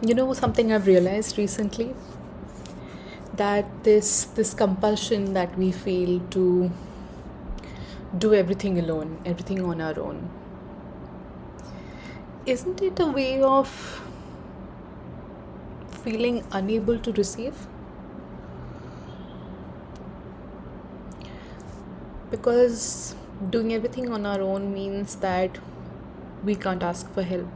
You know something I've realized recently, that this compulsion that we feel to do everything alone, everything on our own, isn't it a way of feeling unable to receive? Because doing everything on our own means that we can't ask for help.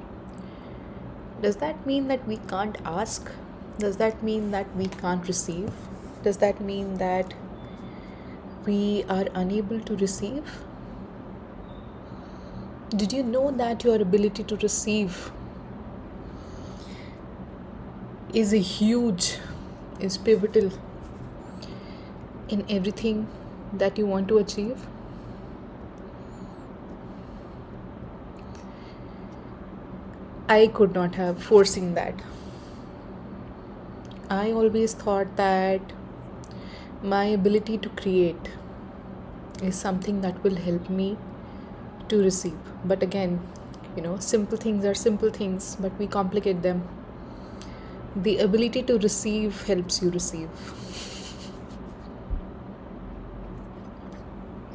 Does that mean that we can't ask? Does that mean that we can't receive? Does that mean that we are unable to receive? Did you know that your ability to receive is is pivotal in everything that you want to achieve? I could not have foreseen that. I always thought that my ability to create is something that will help me to receive. But again, simple things are simple things, but we complicate them. The ability to receive helps you receive.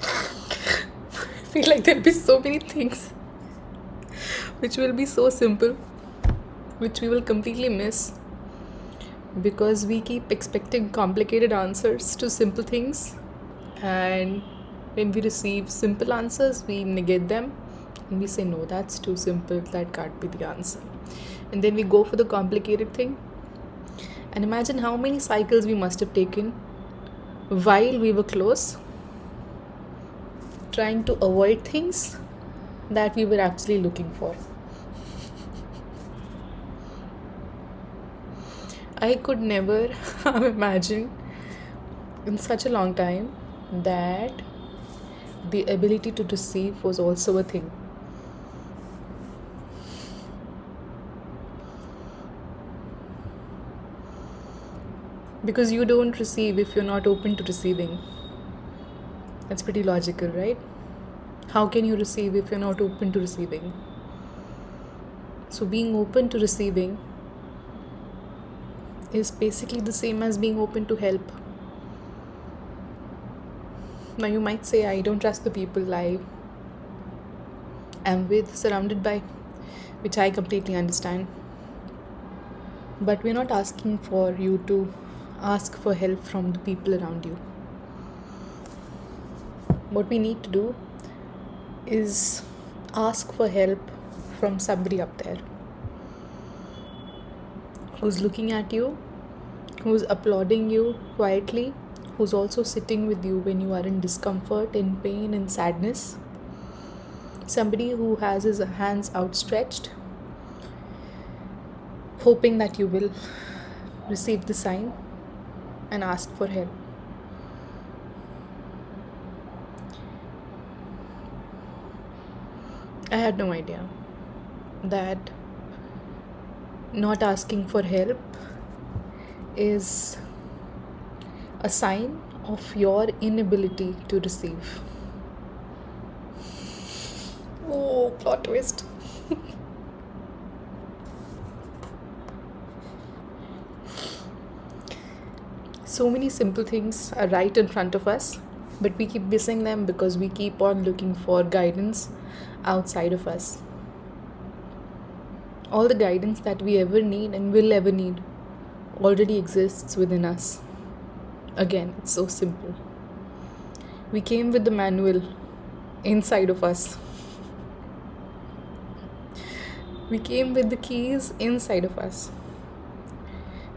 I feel like there'll be so many things which will be so simple, which we will completely miss because we keep expecting complicated answers to simple things, and when we receive simple answers we negate them and we say, no, that's too simple, that can't be the answer, and then we go for the complicated thing. And imagine how many cycles we must have taken while we were close, trying to avoid things that we were actually looking for. I could never have imagined in such a long time that the ability to receive was also a thing. Because you don't receive if you're not open to receiving. That's pretty logical, right? How can you receive if you're not open to receiving? So being open to receiving is basically the same as being open to help. Now you might say, I don't trust the people I am with, surrounded by, which I completely understand. But we're not asking for you to ask for help from the people around you. What we need to do is ask for help from somebody up there who's looking at you, who's applauding you quietly, who's also sitting with you when you are in discomfort, in pain, in sadness. Somebody who has his hands outstretched, hoping that you will receive the sign and ask for help. I had no idea that not asking for help is a sign of your inability to receive. Oh, plot twist. So many simple things are right in front of us, but we keep missing them because we keep on looking for guidance outside of us. All the guidance that we ever need and will ever need already exists within us. Again, it's so simple. We came with the manual inside of us. We came with the keys inside of us.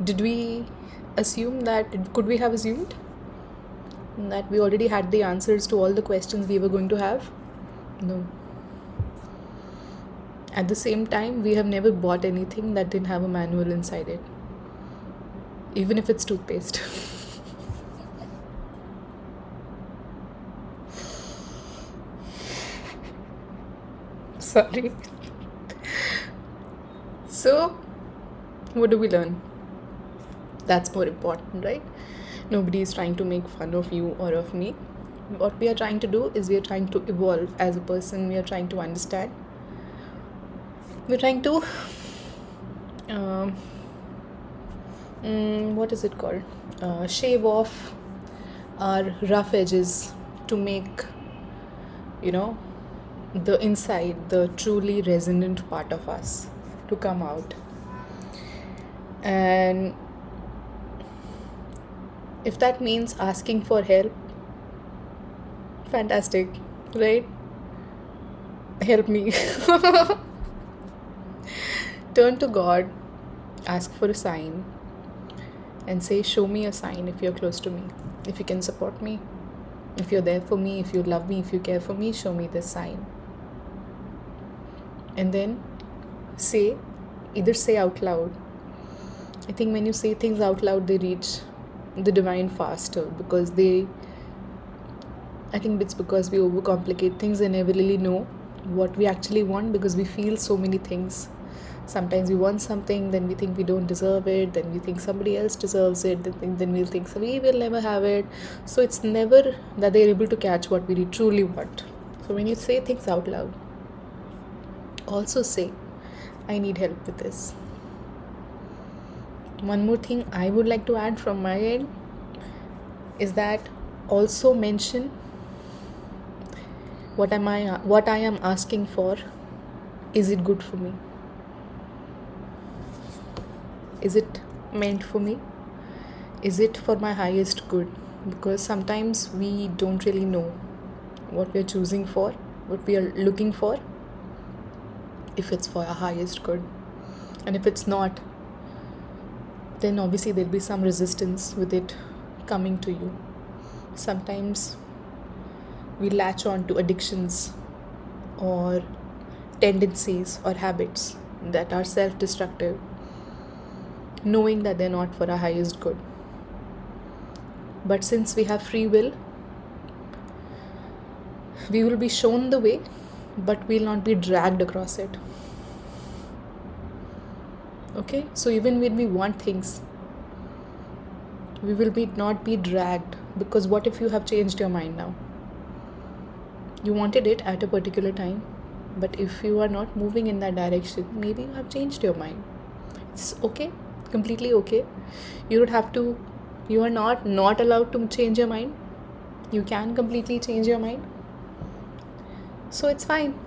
Did we assume that, could we have assumed that we already had the answers to all the questions we were going to have? No. At the same time, we have never bought anything that didn't have a manual inside it, even if it's toothpaste. Sorry. So, what do we learn? That's more important, right? Nobody is trying to make fun of you or of me. What we are trying to do is we are trying to evolve as a person. We are trying to understand. We're trying to what is it called? Shave off our rough edges to make, you know, the inside, the truly resonant part of us to come out. And if that means asking for help, fantastic, right? Help me. Turn to God, ask for a sign, and say, show me a sign if you're close to me, if you can support me, if you're there for me, if you love me, if you care for me, show me this sign. And then say, either say out loud. I think when you say things out loud, they reach the divine faster, because I think it's because we overcomplicate things and never really know what we actually want, because we feel so many things. Sometimes we want something, then we think we don't deserve it, then we think somebody else deserves it, then we'll think so we will never have it. So it's never that they're able to catch what we truly want. So when you say things out loud, also say, I need help with this. One more thing I would like to add from my end is that also mention what I am asking for. Is it good for me? Is it meant for me? Is it for my highest good? Because sometimes we don't really know what we're choosing for, what we are looking for, if it's for our highest good. And if it's not, then obviously there'll be some resistance with it coming to you. Sometimes we latch on to addictions or tendencies or habits that are self-destructive, knowing that they're not for our highest good. But since we have free will, we will be shown the way, but we'll not be dragged across it. Okay? So even when we want things, we will not be dragged, because what if you have changed your mind now? You wanted it at a particular time, but if you are not moving in that direction, maybe you have changed your mind. It's okay, completely okay. You are not allowed to change your mind. You can completely change your mind. So it's fine.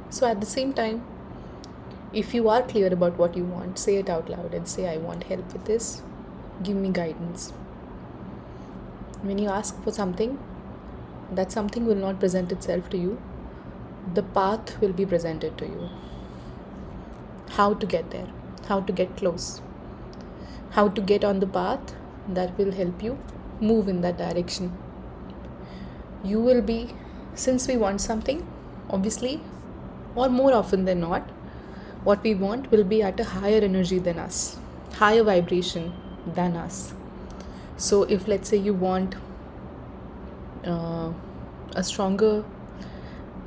So at the same time, if you are clear about what you want, say it out loud and say, I want help with this. Give me guidance. When you ask for something, that something will not present itself to you. The path will be presented to you. How to get there, how to get close, how to get on the path that will help you move in that direction. You will be, since we want something, obviously, or more often than not, what we want will be at a higher energy than us, higher vibration than us. So if, let's say, you want a stronger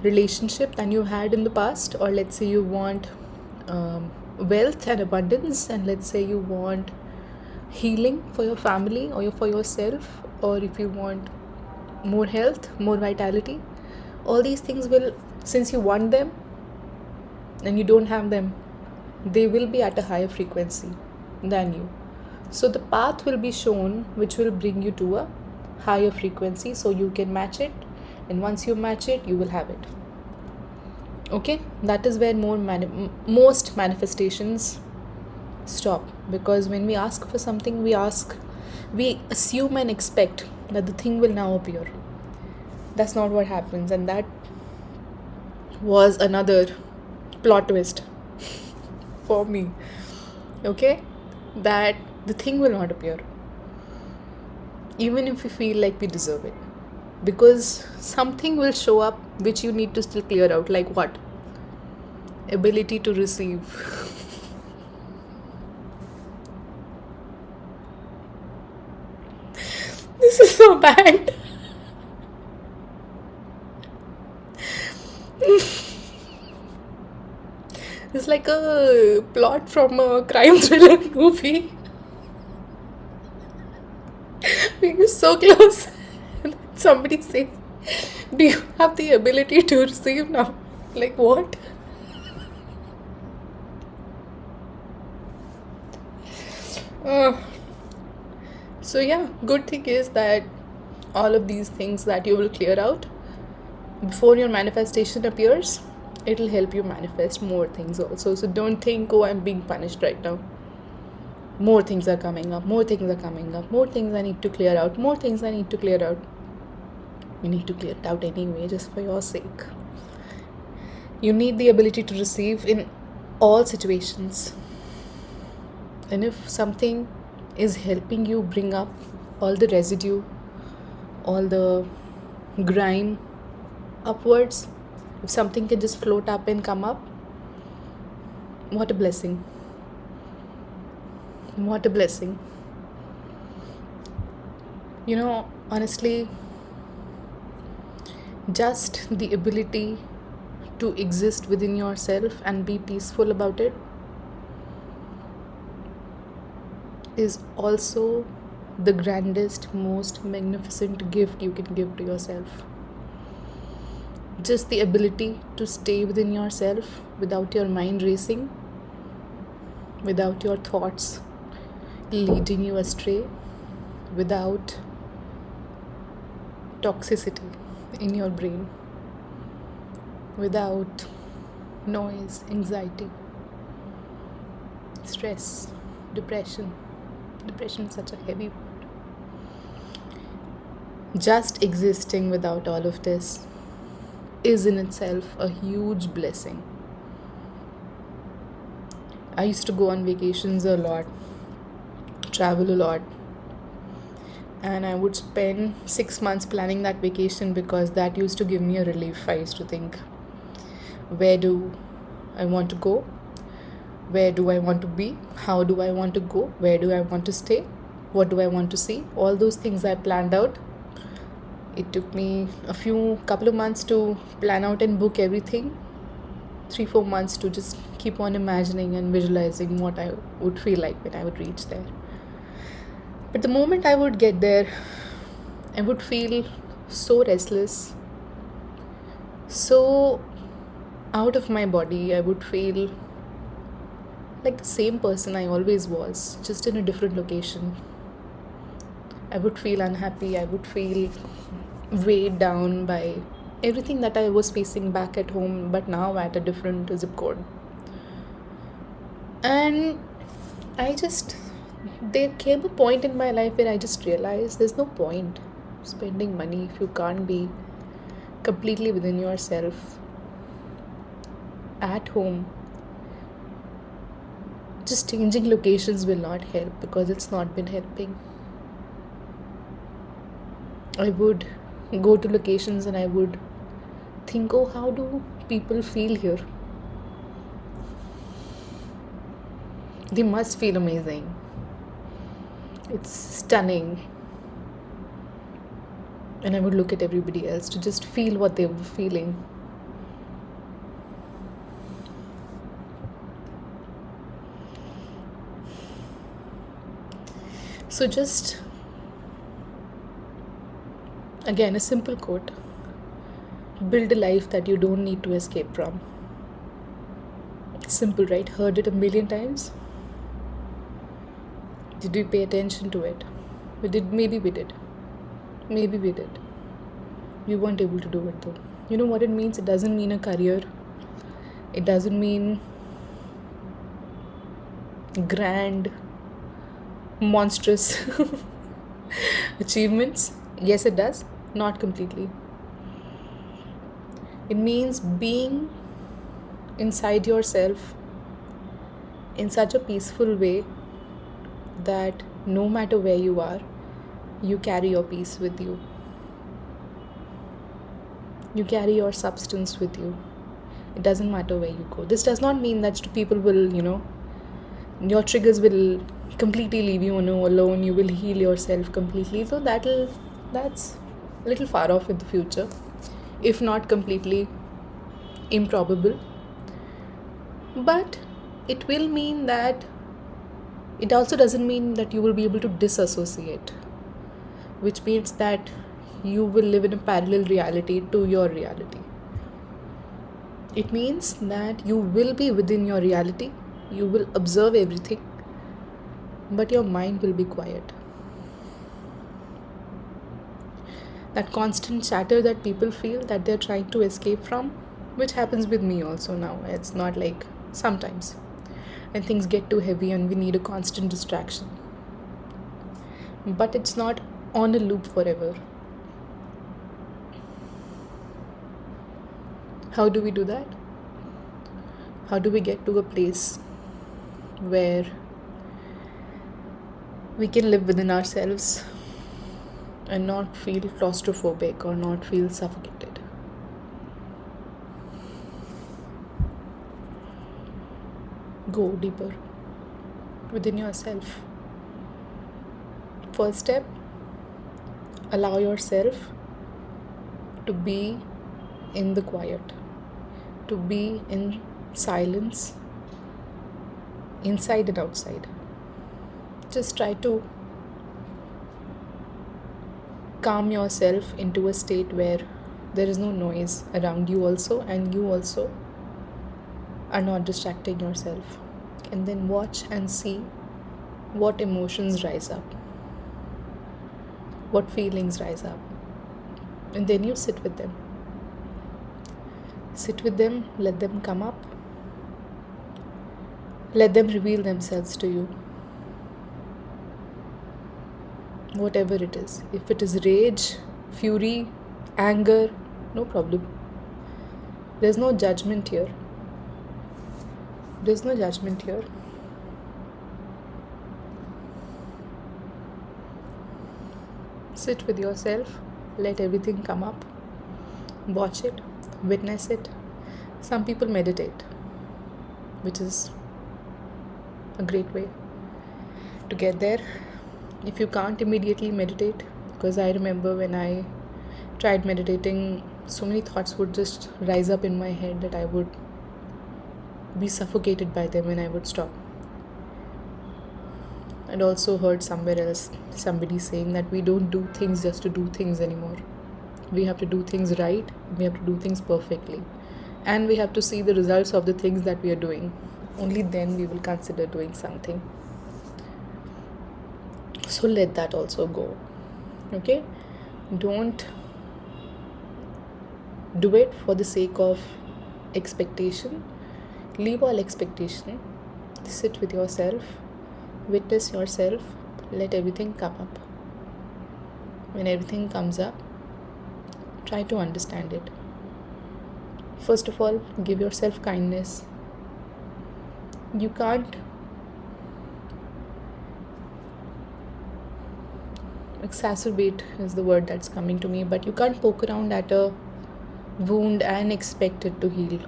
relationship than you had in the past, or let's say you want wealth and abundance, and let's say you want healing for your family or for yourself, or if you want more health, more vitality, all these things will, since you want them and you don't have them, they will be at a higher frequency than you. So the path will be shown which will bring you to a higher frequency, so you can match it, and once you match it, you will have it. Okay, that is where most manifestations stop, because when we ask for something, we assume and expect that the thing will now appear. That's not what happens, and that was another plot twist for me. Okay, that the thing will not appear, even if we feel like we deserve it, because something will show up which you need to still clear out. Like what? Ability to receive. This is so bad. It's like a plot from a crime thriller movie. We're so close. Somebody says, do you have the ability to receive now? Like what? Uh, so yeah, good thing is that all of these things that you will clear out before your manifestation appears, it'll help you manifest more things also. So don't think, oh, I'm being punished right now. More things are coming up, more things are coming up, more things I need to clear out, more things I need to clear out. You need to clear it out anyway, just for your sake. You need the ability to receive in all situations. And if something is helping you bring up all the residue, all the grime upwards, if something can just float up and come up, what a blessing. What a blessing. You know, honestly, just the ability to exist within yourself and be peaceful about it is also the grandest, most magnificent gift you can give to yourself. Just the ability to stay within yourself without your mind racing, without your thoughts leading you astray, without toxicity in your brain, without noise, anxiety, stress, depression. Depression is such a heavy word. Just existing without all of this is in itself a huge blessing. I used to go on vacations a lot, travel a lot, and I would spend 6 months planning that vacation because that used to give me a relief. I used to think, where do I want to go? Where do I want to be? How do I want to go? Where do I want to stay? What do I want to see? All those things I planned out. It took me couple of months to plan out and book everything. 3-4 months to just keep on imagining and visualizing what I would feel like when I would reach there. But the moment I would get there, I would feel so restless, so out of my body. I would feel like the same person I always was, just in a different location. I would feel unhappy. I would feel weighed down by everything that I was facing back at home, but now at a different zip code. And there came a point in my life where I just realized there's no point spending money if you can't be completely within yourself at home. Just changing locations will not help because it's not been helping. I would go to locations and I would think, oh, how do people feel here? They must feel amazing. It's stunning. And I would look at everybody else to just feel what they were feeling. So just, again, a simple quote: build a life that you don't need to escape from. It's simple, right? Heard it a million times. Did we pay attention to it? Maybe we did. Maybe we did. We weren't able to do it though. You know what it means? It doesn't mean a career. It doesn't mean grand, monstrous achievements. Yes, it does. Not completely. It means being inside yourself in such a peaceful way that no matter where you are, you carry your peace with you. You carry your substance with you. It doesn't matter where you go. This does not mean that people will, your triggers will completely leave you alone. You will heal yourself completely. So that's a little far off in the future, if not completely improbable. But it will mean that it also doesn't mean that you will be able to disassociate, which means that you will live in a parallel reality to your reality. It means that you will be within your reality. You will observe everything. but your mind will be quiet. That constant chatter that people feel that they're trying to escape from, which happens with me also now. It's not like sometimes when things get too heavy and we need a constant distraction. But it's not on a loop forever. How do we do that? How do we get to a place where we can live within ourselves and not feel claustrophobic or not feel suffocated? Go deeper within yourself. First step, allow yourself to be in the quiet, to be in silence, inside and outside. Just try to calm yourself into a state where there is no noise around you also, and you also are not distracting yourself. And then watch and see what emotions rise up, what feelings rise up, and then you sit with them. Sit with them, let them come up, let them reveal themselves to you. Whatever it is, if it is rage, fury, anger, no problem. There's no judgment here. There's no judgment here. Sit with yourself, let everything come up, watch it, witness it. Some people meditate, which is a great way to get there. If you can't immediately meditate, because I remember when I tried meditating, so many thoughts would just rise up in my head that I would be suffocated by them and I would stop. I'd also heard somewhere else somebody saying that we don't do things just to do things anymore. We have to do things right, we have to do things perfectly, and we have to see the results of the things that we are doing. Only then we will consider doing something. So let that also go. Okay? Don't do it for the sake of expectation. Leave all expectation. Sit with yourself. Witness yourself. Let everything come up. When everything comes up, try to understand it. First of all, give yourself kindness. You can't exacerbate is the word that's coming to me, but you can't poke around at a wound and expect it to heal.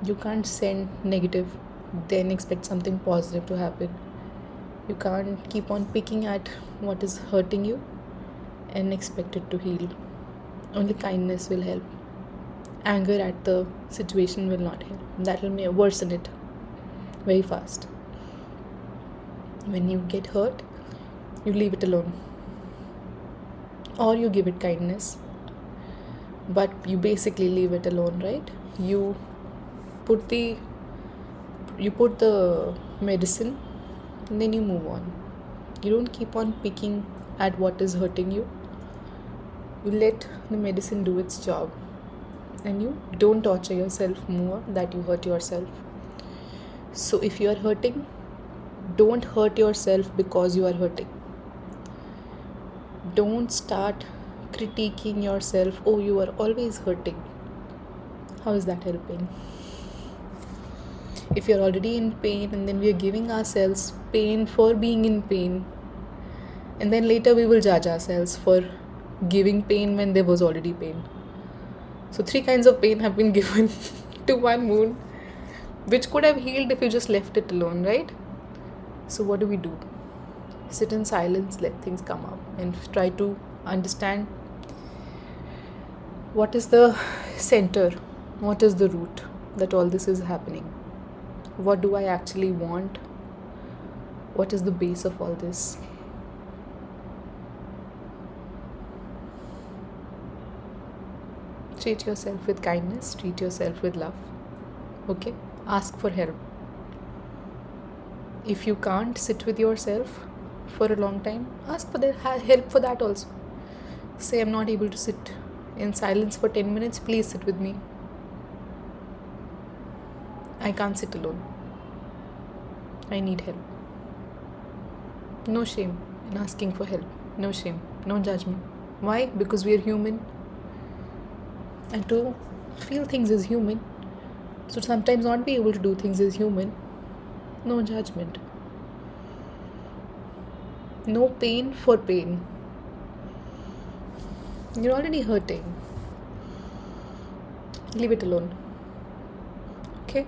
You can't send negative, then expect something positive to happen. You can't keep on picking at what is hurting you and expect it to heal. Only kindness will help. Anger at the situation will not help. That will worsen it very fast. When you get hurt, you leave it alone. Or you give it kindness. But you basically leave it alone, right? You put the medicine and then you move on. You don't keep on picking at what is hurting you. You let the medicine do its job. And you don't torture yourself more that you hurt yourself. So if you are hurting, don't hurt yourself because you are hurting. Don't start critiquing yourself. Oh, you are always hurting. How is that helping? If you're already in pain and then we are giving ourselves pain for being in pain, and then later we will judge ourselves for giving pain when there was already pain. So 3 kinds of pain have been given to one wound, which could have healed if you just left it alone, right? So what do? Sit in silence, let things come up, and try to understand what is the center, what is the root that all this is happening. What do I actually want? What is the base of all this? Treat yourself with kindness, treat yourself with love. Okay? Ask for help. If you can't sit with yourself for a long time, ask for the help for that also. Say, I'm not able to sit in silence for 10 minutes, please sit with me. I can't sit alone. I need help. No shame in asking for help. No shame. No judgment. Why? Because we are human. And to feel things is human. So sometimes not be able to do things is human. No judgment. No pain for pain. You're already hurting. Leave it alone. Okay?